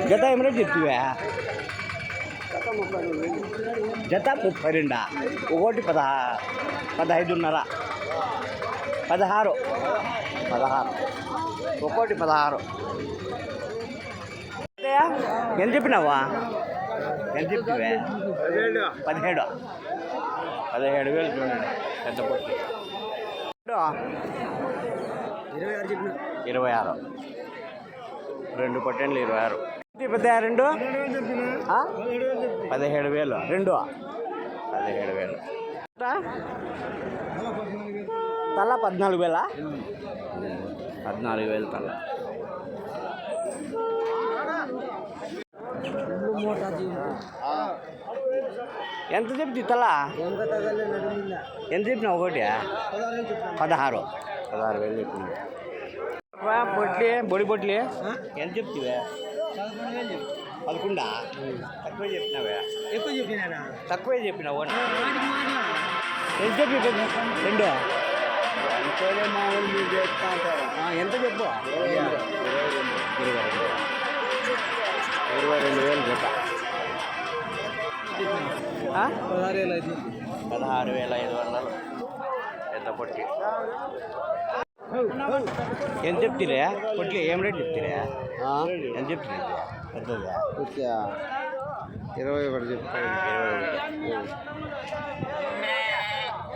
జత ఏం రేట్ చెప్తివా? జత 32, ఒకటి 15.5, 16, ఒకటి 16. ఎంత చెప్పినావా? ఎంత చెప్తివా? 17,000 చూడండి. పెద్ద పొట్టి 26, 2 పొట్టెండ్లు 26. పెద్ద 2 17,000, 2 17,000. తల 14,000, 14,000 తల. ఎంత చెప్తి తల? ఎంత చెప్పినా? ఒకటి 16,000 చెప్పింది. పొట్లి బొడి పొట్లి ఎంత చెప్తివా? 11. తక్కువే చెప్పినావా? ఎక్కువ చెప్పినా? తక్కువే చెప్పినావు. ఎంత చెప్పి? 2. ఎంత చెప్పు? 22,000 జత. 16,500 ఎంత పొట్టి. ఎంత చెప్తిరే పొట్లి? ఏం రేట్ చెప్తిరే? ఎంత చెప్తుంది? పెద్దదా 21 చెప్తాను.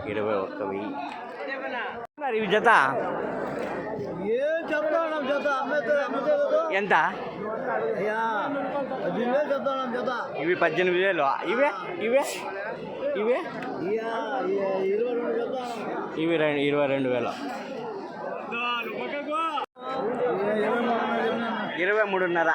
21,000 ఇవి జత. ఎంత? ఇవి 18,000. ఇవే ఇవే ఇవే ఇవి 22,000. 23.5.